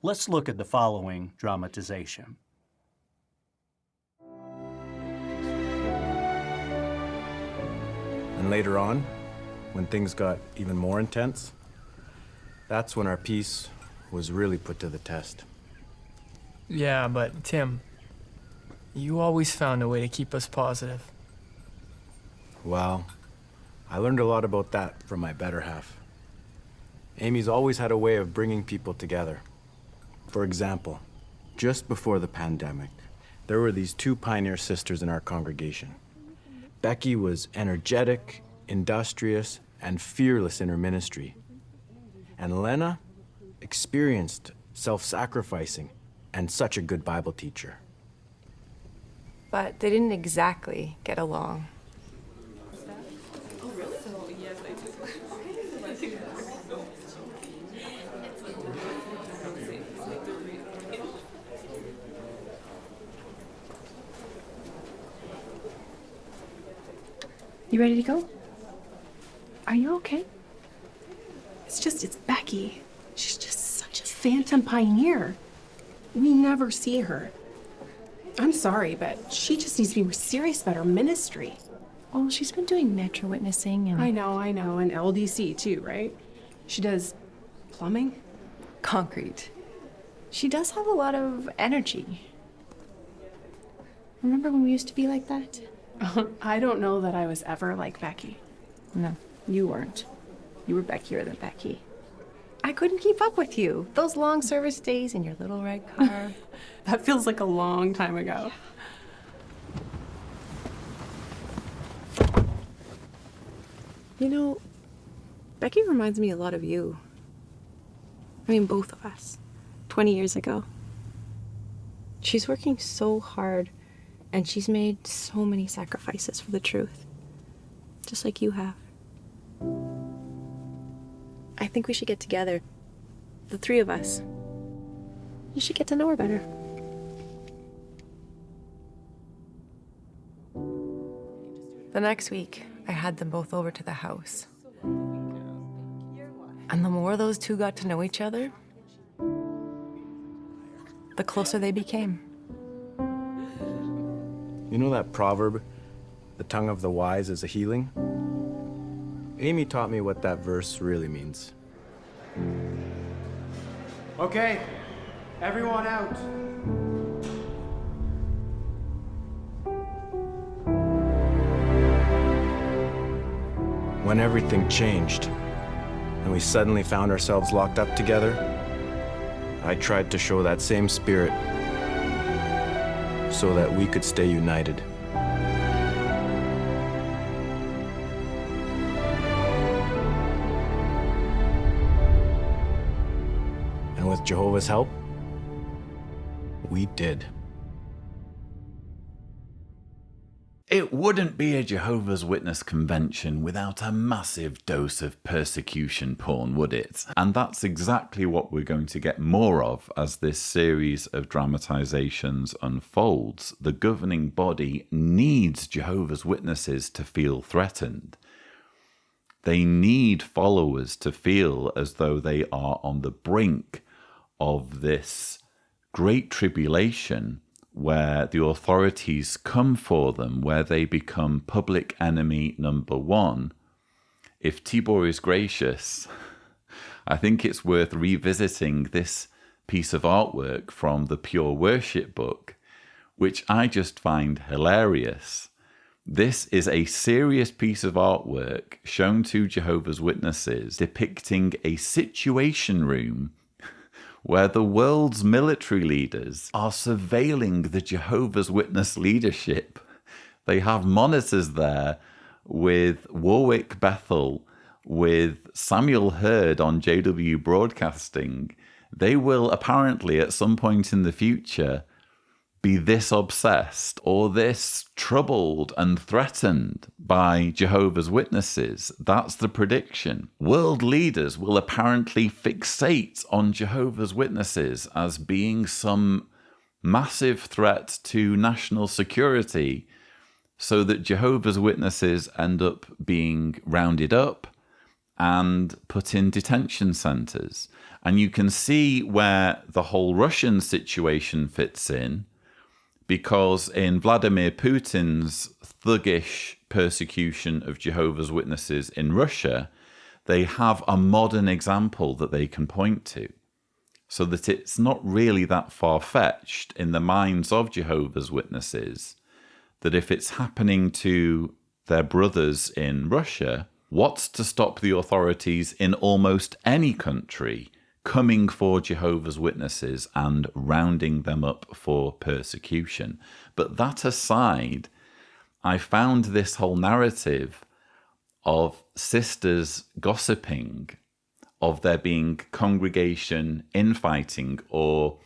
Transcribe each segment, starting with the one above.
Let's look at the following dramatization. And later on, when things got even more intense, that's when our peace was really put to the test. Yeah, but Tim, you always found a way to keep us positive. Well, I learned a lot about that from my better half. Amy's always had a way of bringing people together. For example, just before the pandemic, there were these two pioneer sisters in our congregation. Becky was energetic, industrious, and fearless in her ministry. And Lena, experienced, self-sacrificing, and such a good Bible teacher. But they didn't exactly get along. You ready to go? Are you okay? It's Becky. She's just such a phantom pioneer. We never see her. I'm sorry, but she just needs to be more serious about her ministry. Well, she's been doing metro witnessing and... I know, and LDC too, right? She does plumbing? Concrete. She does have a lot of energy. Remember when we used to be like that? I don't know that I was ever like Becky. No, you weren't. You were Beckier than Becky. I couldn't keep up with you. Those long service days in your little red car. That feels like a long time ago. You know, Becky reminds me a lot of you. I mean, both of us. 20 years ago. She's working so hard, and she's made so many sacrifices for the truth. Just like you have. I think we should get together. The three of us. You should get to know her better. The next week, I had them both over to the house. And the more those two got to know each other, the closer they became. You know that proverb, the tongue of the wise is a healing? Amy taught me what that verse really means. Okay, everyone out. When everything changed, and we suddenly found ourselves locked up together, I tried to show that same spirit so that we could stay united. And with Jehovah's help, we did. It wouldn't be a Jehovah's Witness convention without a massive dose of persecution porn, would it? And that's exactly what we're going to get more of as this series of dramatizations unfolds. The governing body needs Jehovah's Witnesses to feel threatened. They need followers to feel as though they are on the brink of this great tribulation where the authorities come for them, where they become public enemy number one. If Tibor is gracious, I think it's worth revisiting this piece of artwork from the Pure Worship book, which I just find hilarious. This is a serious piece of artwork shown to Jehovah's Witnesses depicting a situation room where the world's military leaders are surveilling the Jehovah's Witness leadership. They have monitors there with Warwick Bethel, with Samuel Hurd on JW Broadcasting. They will apparently at some point in the future be this obsessed or this troubled and threatened by Jehovah's Witnesses. That's the prediction. World leaders will apparently fixate on Jehovah's Witnesses as being some massive threat to national security, so that Jehovah's Witnesses end up being rounded up and put in detention centers. And you can see where the whole Russian situation fits in, because in Vladimir Putin's thuggish persecution of Jehovah's Witnesses in Russia, they have a modern example that they can point to. So that it's not really that far-fetched in the minds of Jehovah's Witnesses that if it's happening to their brothers in Russia, what's to stop the authorities in almost any country coming for Jehovah's Witnesses and rounding them up for persecution? But that aside, I found this whole narrative of sisters gossiping, of there being congregation infighting or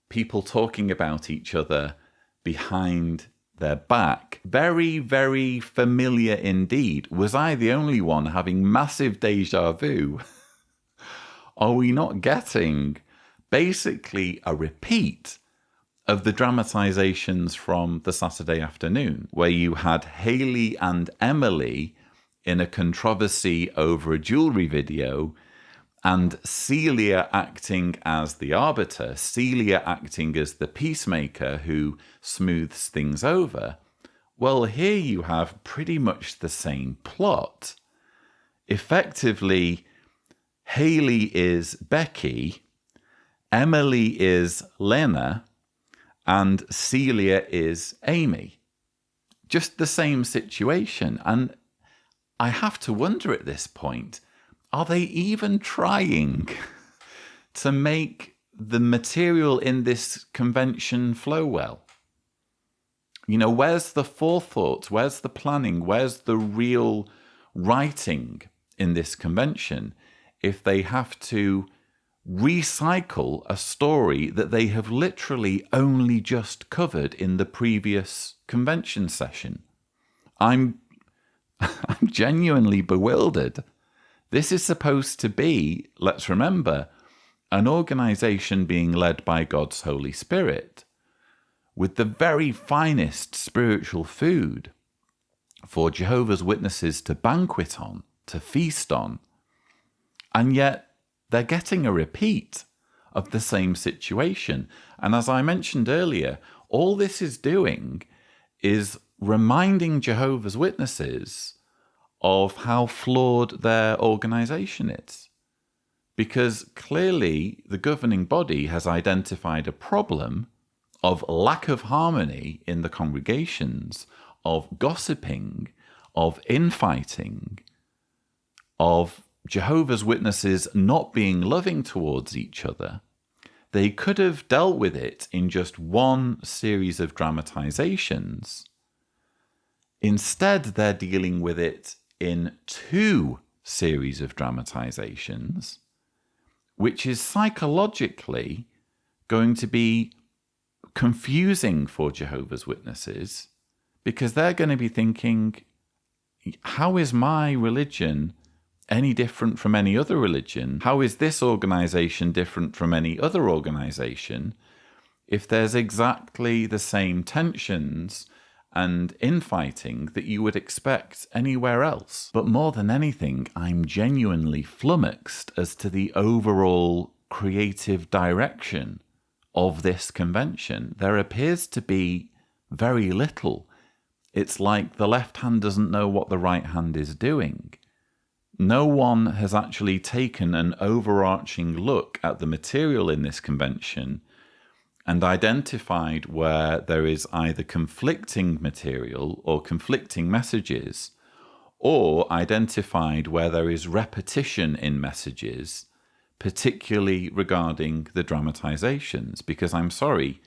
people talking about each other behind their back, very, very familiar indeed. Was I the only one having massive deja vu? Are we not getting basically a repeat of the dramatizations from the Saturday afternoon, where you had Haley and Emily in a controversy over a jewelry video, and Celia acting as the arbiter, Celia acting as the peacemaker who smooths things over? Well, here you have pretty much the same plot. Effectively, Haley is Becky, Emily is Lena, and Celia is Amy. Just the same situation. And I have to wonder at this point, are they even trying to make the material in this convention flow well? You know, where's the forethought? Where's the planning? Where's the real writing in this convention if they have to recycle a story that they have literally only just covered in the previous convention session? I'm genuinely bewildered. This is supposed to be, let's remember, an organization being led by God's Holy Spirit with the very finest spiritual food for Jehovah's Witnesses to banquet on, to feast on. And yet they're getting a repeat of the same situation. And as I mentioned earlier, all this is doing is reminding Jehovah's Witnesses of how flawed their organization is. Because clearly the governing body has identified a problem of lack of harmony in the congregations, of gossiping, of infighting, of Jehovah's Witnesses not being loving towards each other. They could have dealt with it in just one series of dramatizations. Instead, they're dealing with it in two series of dramatizations, which is psychologically going to be confusing for Jehovah's Witnesses, because they're going to be thinking, how is my religion any different from any other religion? How is this organization different from any other organization if there's exactly the same tensions and infighting that you would expect anywhere else? But more than anything, I'm genuinely flummoxed as to the overall creative direction of this convention. There appears to be very little. It's like the left hand doesn't know what the right hand is doing. No one has actually taken an overarching look at the material in this convention and identified where there is either conflicting material or conflicting messages, or identified where there is repetition in messages, particularly regarding the dramatizations. Because I'm sorry,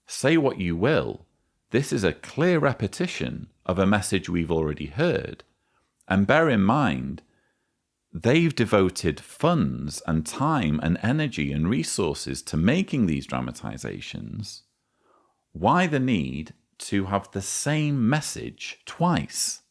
say what you will, this is a clear repetition of a message we've already heard. And bear in mind, they've devoted funds and time and energy and resources to making these dramatizations. Why the need to have the same message twice?